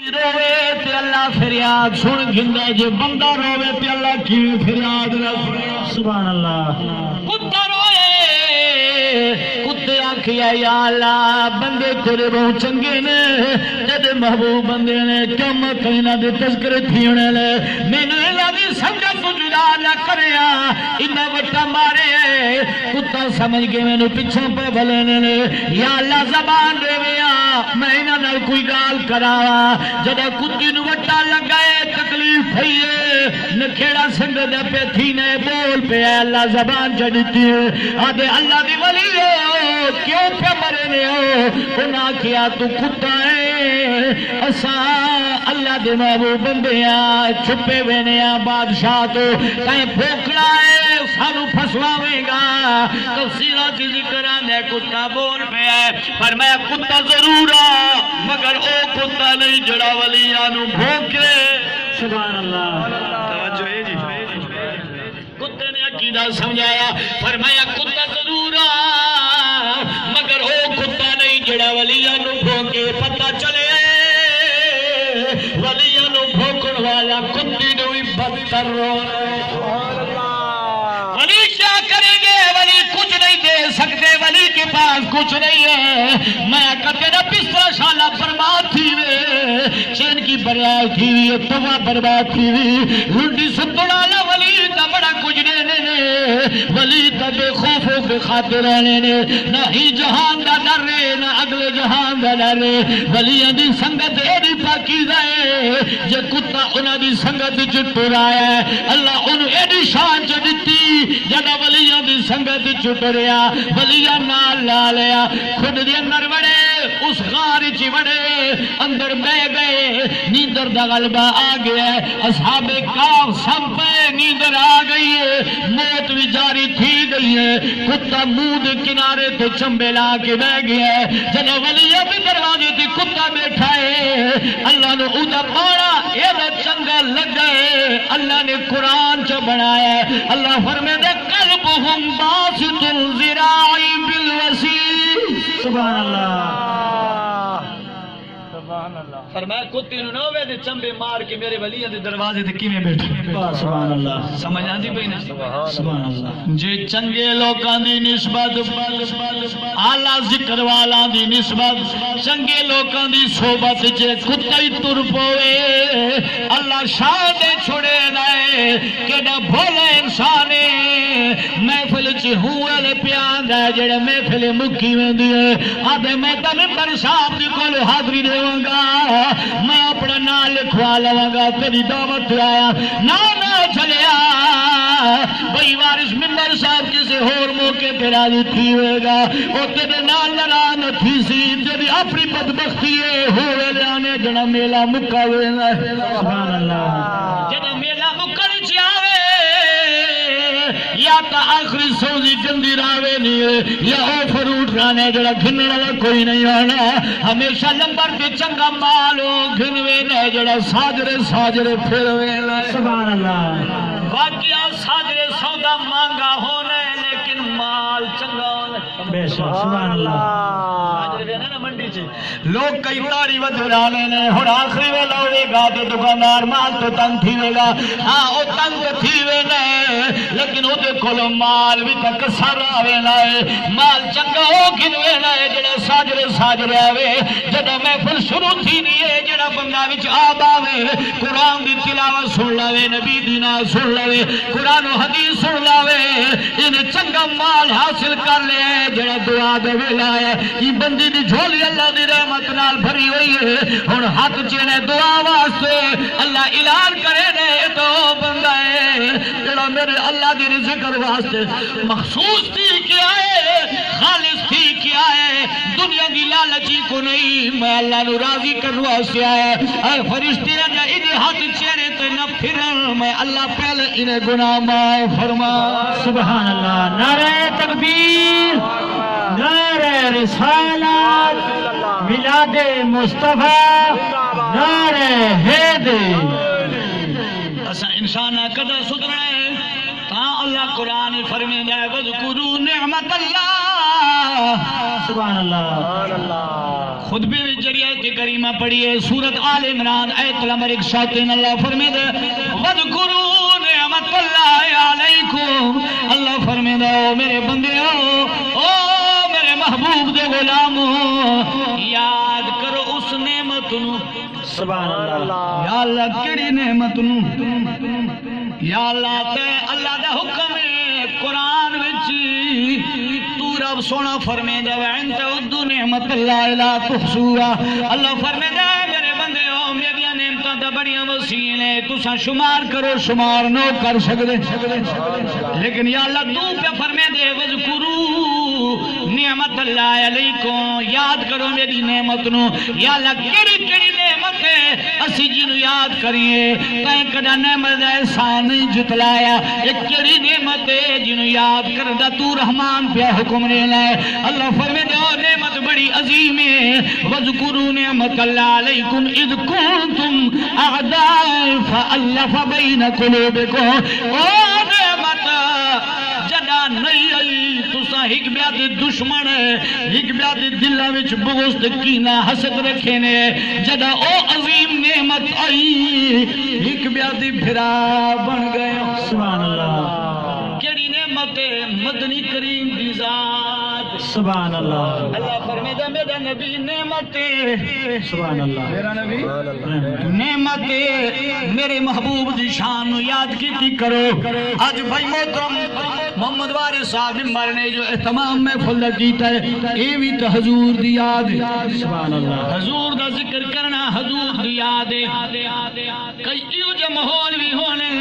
روے تے اللہ فریاد سن گھندا جے بندہ روے تے اللہ کی فریاد نہ سنے سبحان اللہ کتا روے کتے آکھیا یا اللہ بندے تیرے بہت چنگے نے جدے محبوب بندے نے کم کینا دے تذکرے تھیونے لے مینوں اللہ دی سنگت تو جدا نہ کریا انہاں وٹا مارے کتا سمجھ کے مینوں پیچھے پہ بلنے نے یا اللہ زبان دے ویا میں انہاں نال کوئی گال کراوا جدے کتی نو وٹا لگائے تکلیف پھئیے نکھیڑا سنگ دے پہ تھی نے بول پہ اللہ زبان چڑھتی آدھے اللہ دی ولی ہو کیوں پہ مرنے ہو انہاں کیا تو کتا ہے اسا اللہ دے محبوب بندیاں چھپے وینیاں بادشاہ تو کہیں پھوکڑا ہے سانو پھسواویں گا تفسیرات ذکر آنے کتا بول پہ ہے فرمایا کتا ضرور مگر او کتا نہیں جڑا ولیانو بھوکے سبحان اللہ توجہ ہے جی کتے نے عقیدہ سمجھایا فرمایا کتا ضرور مگر او کتا نہیں جڑا ولیانو بھوکے پتہ چلے ولیانو بھوکن والا کتی نو ہی بدتر ولی کیا کریں گے ولی کچھ نہیں دے سکتے ولی کے پاس کچھ نہیں ہے میں کہتے نا بستر شالہ برباد تھی وے چین کی برباد تھی وی توا برباد تھی وی لنڈی ستڑالا ولی تا بڑا کچھ دینے نے ولی تا بے خوفوں کے خاطر رہنے نے نہ ہی جہان دا ڈر رہے نہ اگلے جہان دا ڈر رہے ولی دی سنگت ایڈی پاکیزہ ہے جے کتا انہ دی سنگت چٹر آیا ہے اللہ انہوں ایڈی شان چڑھتی جدہ ولیاں دی سنگت چٹریا ولیاں نال لالیا خود دی اندر بڑے اس غار چی بڑے اندر بے گئے نیندر دا غلبہ آگیا ہے اصحاب کاف سب پہ نیندر آگئی ہے موت بھی جاری تھی گئی ہے کتا مود کنارے تو چمبے لا کے بے گیا ہے جدہ ولیاں بھی دروازے تھی کتا بیٹھا ہے اللہ نے اودا پاڑا ایدہ چنگا لگ گئے اللہ نے قرآن چا بنایا ہے اللہ فرمے دے قلبہم باسط الزراعی بالوسیع سبحان اللہ فرمایا کتی نو نوے دے چمبے مار کے میرے ولیہ دے دروازے دے کی میں بیٹھے سبحان اللہ سمجھ آتی پہی نا سبحان اللہ جے چنگے لوکاں دی نسبت اعلیٰ ذکر والا دی نسبت چنگے لوکاں دی صحبت جے کتی تر پوے اللہ شاہ دے چھوڑے نائے کہ نہ بھولے انسانے محفل چی ہوئے لے پیان دے جڑے محفل مکی میں دیئے آدھے میں تمہیں پر صاحب دی کولو حاضری دے گا میں اپنا نام لکھوا لوں گا تیری دعوت آیا نہ چلیا بھئی وارث ممبر صاحب کسی اور موقع پہ راضی تھی ہوئے گا وہ تیرے نال لڑان تھی سی تیری اپنی بدبختی ہے ہوئے لانے جنا میلہ مکہ ہوئے سبحان اللہ جنا میلہ مکہ نیچے آوے یا تا آخری سوزی گندی راوے نہیں ہے یا او فروٹ رانے جڑا گھننے والا کوئی نہیں آنا ہمیشہ لمبر کے چنگا مالو گھنوے نے جڑا ساجرے پھروے سبحان اللہ واقعہ ساجرے سودا مانگا ہونے لیکن مال چنگا ہونے بے شک سبحان اللہ ساجرے وینے نا منڈی چے لوگ کئی تاری ودرانے نے ہون آخری ویلا ہوئے گا تو دکاندار مال تو تنگ تھی وے گا ہاں او تنگ تھی وے نے لیکن او دے کولو مال بھی تک سارا وے لائے مال چنگا ہو گھنوے لائے جڑا ساجرے آوے جڑا محفل شروع تھی نہیں جڑا بندہ وچ آب آوے قرآن دی تلاوت سن لاوے نبی دینا سن لاوے قرآن و حدیث سن لاوے انہیں چنگا مال حاصل کر لے جڑا دعا دے ویلا ہے یہ بندی دی جھولی اللہ دی رحمت نال بھری ہوئی ہے ہن ہاتھ چنے دعا واسطے اللہ اعلان کرے نے تو بندہ ہے جڑا میرے اللہ دی ذکر واسطے مخصوص تھی کیا ہے خالص تھی کیا ہے دنیا دی لالچی کو نہیں میں اللہ نو راضی کروا سے آیا اے فرشتے جا انہیں ہاتھ چہرے تے نہ پھرن میں اللہ پہلے انہیں گناہ معاف فرما سبحان اللہ نعرہ تکبیر نعرہ رسالت میلاد مصطفیٰ نعرہ حیدر اسا انسان قدر سدھرنا ہے تاں اللہ قرآن فرمے جائے وذکروا نعمت اللہ سبحان اللہ خطبے میں جڑی آیت کریمہ پڑھی ہے سورت آل عمران آیت نمبر 103 اللہ فرمیدہ وَذْكُرُوا نِعْمَتَ اللَّهِ عَلَيْكُمْ اللہ فرمیدہ او میرے بندے او میرے محبوب دے غلاموں یاد کرو اس نعمت نو سبحان اللہ یا اللہ کیڑی نعمت نو یا اللہ تے اللہ دا حکم ہے قرآن وچ تو رب سونا فرمیدہ وَإِن تَعُدُّوا نِعْمَتَ اللَّهِ لَا تُحْصُوهَا اللہ فرمیدہ میرے بندے ہو میری نعمتاں تے بڑیاں وسیع ہیں تساں شمار کرو شمار نو کر سکدے لیکن یا اللہ تو پہ فرمیدے وَذْكُرُوا نعمت اللہ علیکم یاد کرو میری نعمت نو یا اللہ کیڑی کیڑی نعمت ہے اسی جنو یاد کریے کہیں کدا نعمت دا احسان نہیں جتلایا ایک کیڑی نعمت ہے جنو یاد کردہ تو رحمان پہ حکم نے لائے اللہ فرمے دے نعمت بڑی عظیم ہے وَذْكُرُوا نعمت اللہ علیکم اذ کنتم اعداء فألف بین قلوبکم او نعمت جدا نہیں آئی تسا ایک بیاد دشمن ایک بیاد دلہ وچ بغض کینہ حسد رکھے نے جدا او عظیم نعمت آئی ایک بیاد بھرا بن گئے سبحان اللہ کیڑی نعمت مدنی کریم دی ذات سبحان اللہ اللہ فرمیدہ میرا نبی نعمت سبحان اللہ میرا نبی نعمت میرے محبوب دی شان نو یاد کیتی کرو آج بھائی محترم محمد وارث صاحب مرنے جو اہتمام میں پھل کیتا ہے اے بھی تو حضور دی یاد سبحان اللہ حضور دا ذکر کرنا حضور دی یاد کئی ایو جو ماحول بھی ہونے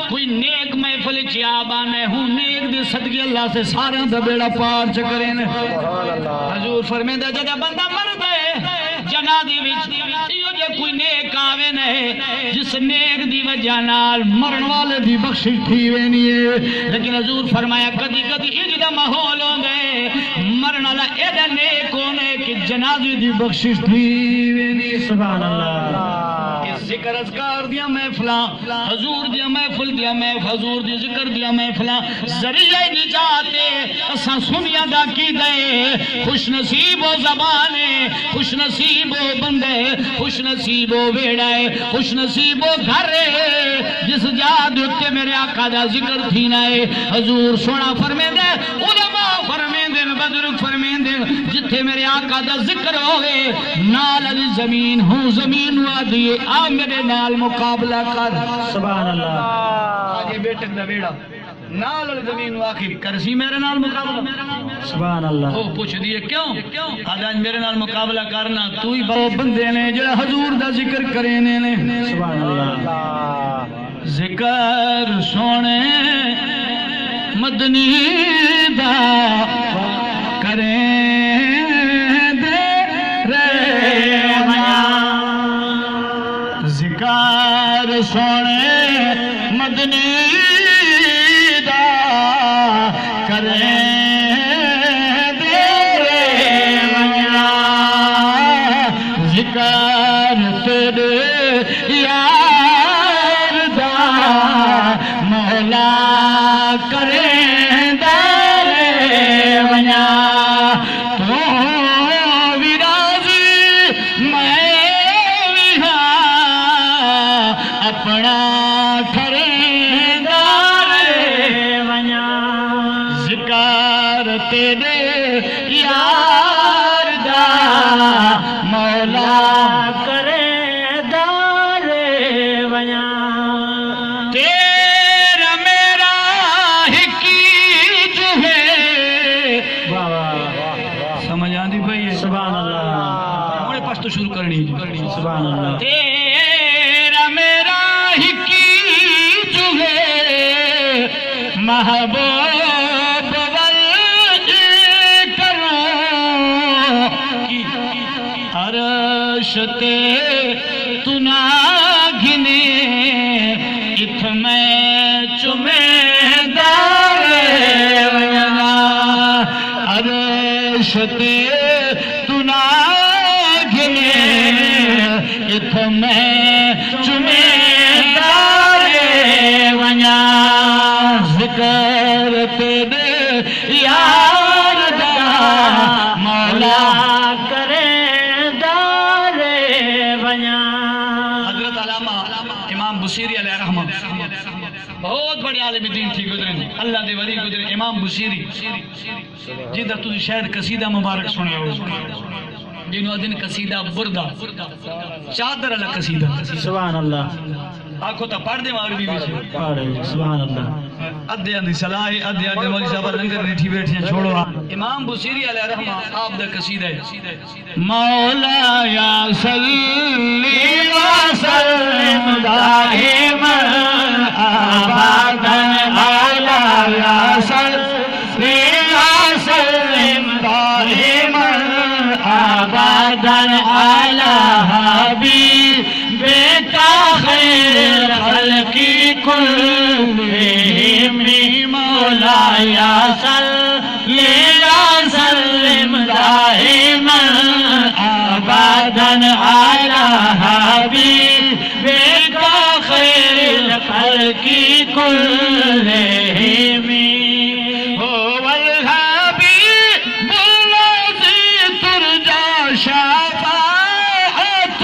کوئی نیک محفل چیابانے ہوں نیک دی صدقی اللہ سے سارے دا بیڑا پار چکریں حضور فرمیدہ جدہ بندہ مر دے جنادی وچ ایو جو کوئی نیک آوے نہیں جس نیک دی وجہ نال مرن والے دی بخشش تھی وینی ہے لیکن حضور فرمایا کدی کدی اجدہ محول ہوں گئے مرن اللہ ایدہ نیک ہونے کہ جنازی دی بخشش تھی وینی سبحان اللہ ذکر اذکار دیا محفلاں حضور دیا محفل دیا محفل حضور دی ذکر دیا محفلاں ذریعہ نجاتے اساں سنیا دا کی دے خوش نصیب و زبانے خوش نصیب و بندے خوش نصیب و بیڑائے خوش نصیب و گھرے جس جاد اتے میرے آقا دا ذکر تھی نائے حضور سونا فرمے دے علماء فرمے دے بدرک فرمے دے جتھے میرے آقا دا ذکر ہوئے نال علی زمین ہوں زمین ہوا دیئے آ میرے نال مقابلہ کر سبحان اللہ آجے بیٹک دا بیڑا نال علی زمین واقعی کرسی میرے نال مقابلہ سبحان اللہ وہ پوچھ دیئے کیوں آج میرے نال مقابلہ کرنا تو ہی بندے نے جڑا حضور دا ذکر کرینے نے سبحان اللہ ذکر سونے مدنی دا کریں دے ریوانیاں ذکر سونے مدنی دا کریں دے ریوانیاں ذکر تیرے یار دا مولا کریں دارے ونیا تو ویراضی میں وہاں اپنا کریں دارے ونیا ذکر تیرے یار دا مولا کرے دارے ونیا تیرا میرا ہکی جو ہے سمجھ آندی بھائی سبحان اللہ ہمارے پاس تو شروع کرنی سبحان اللہ تیرا میرا ہکی جو ہے محبوب عرش تے تو نہ گھنے ات میں چمے دارے ونیا عرش تے تو نہ گھنے ات میں چمے دارے ونیا ذکر تیرے یار دا مولا کرے امام بصیری علیہ رحمہ بہت بڑے عالم دین تھی گزرے اللہ دے ولی گزرے امام بصیری جدھر تجھے شاید قصیدہ مبارک سنے ہو جنہوں دن قصیدہ بردہ چادر اللہ قصیدہ سبحان اللہ آنکھوں تا پڑھ دے عربی بھی سے پڑھ سبحان اللہ ادھے اندھی صلاح ادھے اندھی مولی صاحب لنگر ریٹھی بیٹھی ہیں چھوڑو امام بصیری علیہ رحمہ آپ دا قصیدہ ہے مولا یا صلی وسلم دائما ابدا علی یا صلی وسلم دائما ابدا علی حبیبک خیر الخلق كلهم مولاي صل وسلم دائما ابدا على حبيبك خير الخلق كلهم هو الحبيب الذي ترجى شفاعته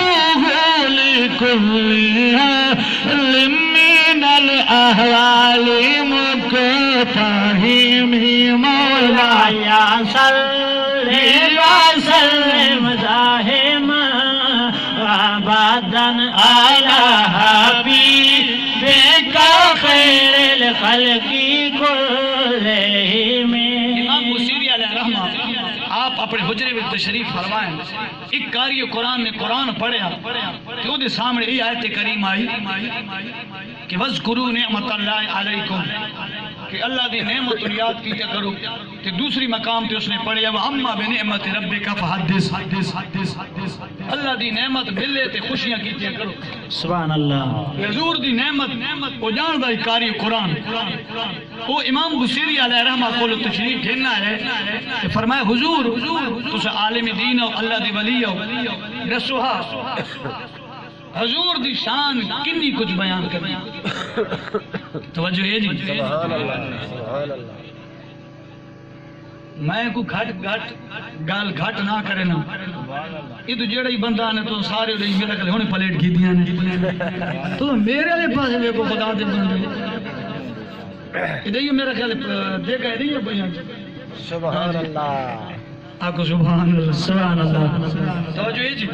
لكل من الأهوال مكتهم مولاي صل وسلم دائما أبدا على حبيبك خير الخلق كلهم امام بصیری علیہ رحمہ آپ اپنے حجرے میں تشریف فرمائیں ایک قاری قرآن نے قرآن پڑھیا کہ وہ دے سامنے یہ آیت کریم آئی کہ وَذْكُرُوا نِعْمَةَ اللَّهِ عَلَيْكُمْ کہ اللہ دی نعمت یاد کیتے کرو کہ دوسری مقام تے اس نے پڑھیا وَأَمَّا بِنِعْمَةِ رَبِّكَ فَحَدِّثْ اللہ دی نعمت ملے تے خوشیاں کیتے کرو سبحان اللہ حضور دی نعمت او جان دا قاری قرآن وہ امام بصیری علیہ رحمہ کو تشریف گھننا ہے کہ فرمایا حضور تسا عالم دین ہو اللہ دی ولی ہو رسوہا حضور دی شان کنی کچھ بیان کرنی توجہ ہے جی سبحان اللہ سبحان اللہ میں کو گال گھٹ نہ کرے نا یہ تو جیڑا ہی بندہ نے تو سارے لئی میرا کلے ہونے پلیٹ گھی دیاں نے تو میرے لئے پاس لے کو خدا دے بندے ادھے میرا خیال دیکھا ہے نہیں ہے بیان سبحان اللہ آکو سبحان اللہ سبحان اللہ توجہ ہے جی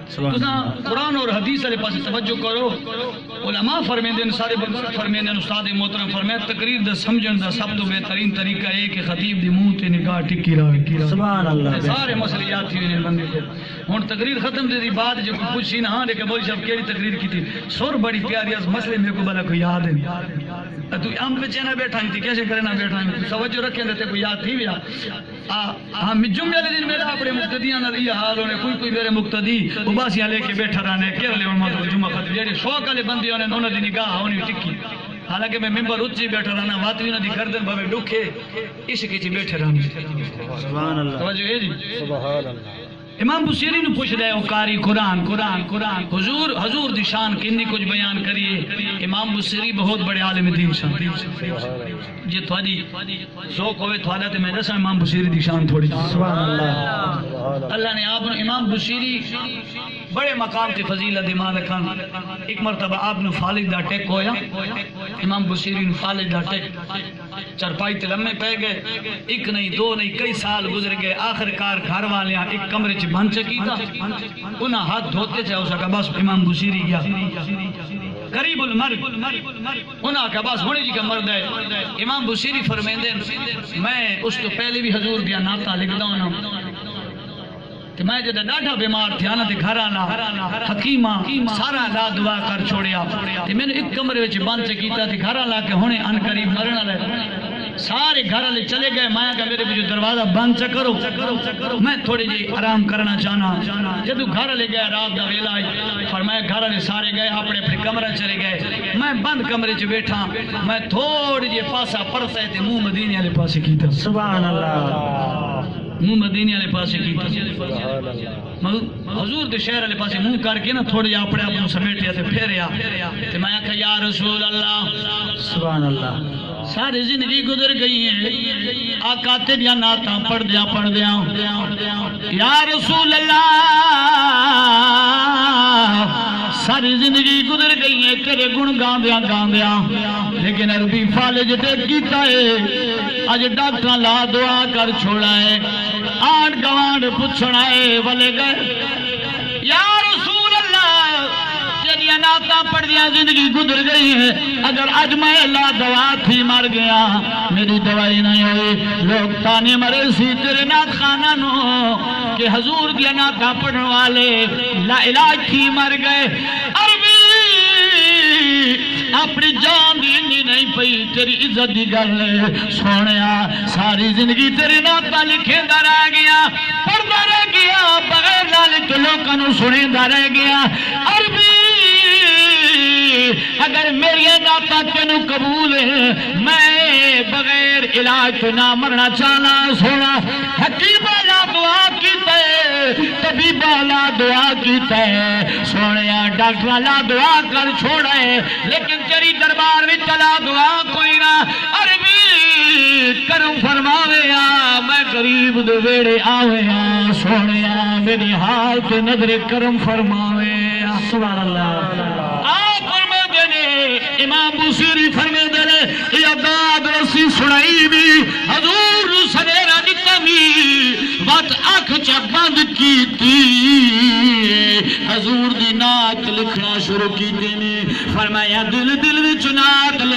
سبحان تو اللہ قرآن اور حدیث والے پاس توجہ کرو علماء فرمیندے سارے فرمیندے استاد محترم فرمائے تقریر دا سمجھن دا سب تو بہترین طریقہ ہے کہ خطیب دی منہ تے نگاہ ٹکی رہے سبحان اللہ سارے مسئلے یاد تھی انہیں بندے کو ہن تقریر ختم دے دی بعد جب کوئی پوچھی نہ ہاں لیکن مولوی صاحب کیڑی تقریر کی تھی سر بڑی پیاری اس مسئلے میں کو بلا کوئی یاد ہے تو ہم پہ چینا بیٹھا ہی تھی کیسے کرنا بیٹھا ہی توجہ رکھیں دیتے کوئی یاد تھی بھی ہم جمعے والے دن میرا اپنے مقتدیاں نال یہ حال ہونے کوئی میرے مقتدی اباسیاں لے کے بیٹھا رہنے کر لے ان مطلب جمعہ ختم جڑے شوق والے بندے ہونے انہاں دی نگاہ ہونی ٹکی حالانکہ میں ممبر اچھی بیٹھا رہنا واتوی نہ دی گردن بھوے ڈکھے عشق وچ بیٹھے رہنا سبحان اللہ توجہ ہے جی سبحان اللہ امام بصیری نو پوچھ رہے ہو قاری قرآن حضور دی شان کنی کچھ بیان کریے امام بصیری بہت بڑے عالم دین شان جی تھوڑی ذوق ہوئے تھوڑا تے میں دسا امام بصیری دی شان تھوڑی سبحان اللہ اللہ نے آپ نے امام بصیری بڑے مقام تے فضیلت ایمان رکھان ایک مرتبہ آپ نے فالد دا ٹیک ہویا امام بصیری نے فالد دا ٹیک چرپائی تے لمے پہ گئے ایک نہیں دو نہیں کئی سال گزر گئے آخر کار گھر والے ایک کمرے چ بند چکی تھا انہاں ہاتھ دھوتے چاہے اس کا بس امام بصیری گیا قریب المرگ انہاں کا بس ہونے جی کا مرد ہے امام بصیری فرمیندے میں اس تو پہلے بھی حضور دیا ناتا لکھ دا ہوں کہ میں جدہ ڈاڑھا بیمار تھی آنا تے گھر آنا حکیمہ سارا لا دعا کر چھوڑیا تے میں نے ایک کمرے وچ بند چکیتا تھی گھر آلا کے ہونے ان قریب مرنا لے سارے گھر والے چلے گئے مایا کہ میرے جو دروازہ بند چکرو میں تھوڑی جی آرام کرنا چاہنا جب گھر والے گئے رات دا ویلا فرمایا گھر والے سارے گئے اپنے اپنے کمرہ چلے گئے میں بند کمرے چ بیٹھا میں تھوڑی جی پاسا پرتا ہے تے منہ مدینے والے پاسے کیتا سبحان اللہ منہ مدینے والے پاسے کیتا حضور دے شہر والے پاسے منہ کر کے نا تھوڑی جی اپنے آپ سمیٹیا تے پھیریا تے میں کہا یا رسول اللہ سبحان اللہ ساری زندگی گزر گئی ہے آقا تیریا نعتاں پڑھ دیا یا رسول اللہ ساری زندگی گزر گئی ہے تیرے گن گاندیاں گاندیاں لیکن عربی فالج تے کیتا ہے اج ڈاکٹر لا دعا کر چھوڑا ہے آن گوانڈ پوچھنا ہے ولے گئے یا رسول اللہ تیریاں نعتاں پڑھدیاں زندگی گزر گئی ہے اگر اج میں لا دوا تھی مر گیا میری دوائی نہیں ہوئی لوگ تانے مرے سی تیرے نعت خانہ نو کہ حضور دیا نعتاں پڑھنے والے لا علاج تھی مر گئے عربی اپنی جان دی نہیں پئی تیری عزت دی گل سونیا ساری زندگی تیرے نعتاں لکھیندا رہ گیا پڑھدا رہ گیا بغیر لالچ لوکاں نوں سنیندا رہ گیا عربی اگر میری نعتاں تینوں قبول ہے میں بغیر علاج تو نہ مرنا چاہنا سونا حکیم والا دعا کیتا ہے طبیب والا دعا کیتا ہے سونے ڈاکٹر والا دعا کر چھوڑا ہے لیکن تیری دربار میں چلا دعا کوئی نہ عربی کرم فرماوے میں غریب دے ویڑے آوے سونے میری حال پہ نظر کرم فرماوے سبحان اللہ آپ فرما دینے امام بوسیری فرما دینے یہ داد رسی سنائی بھی حضور سنیرہ جتا بھی بات آنکھ چا بند کی تھی حضور دی نعت لکھنا شروع کی تھی فرمایا دل دل وچ نعت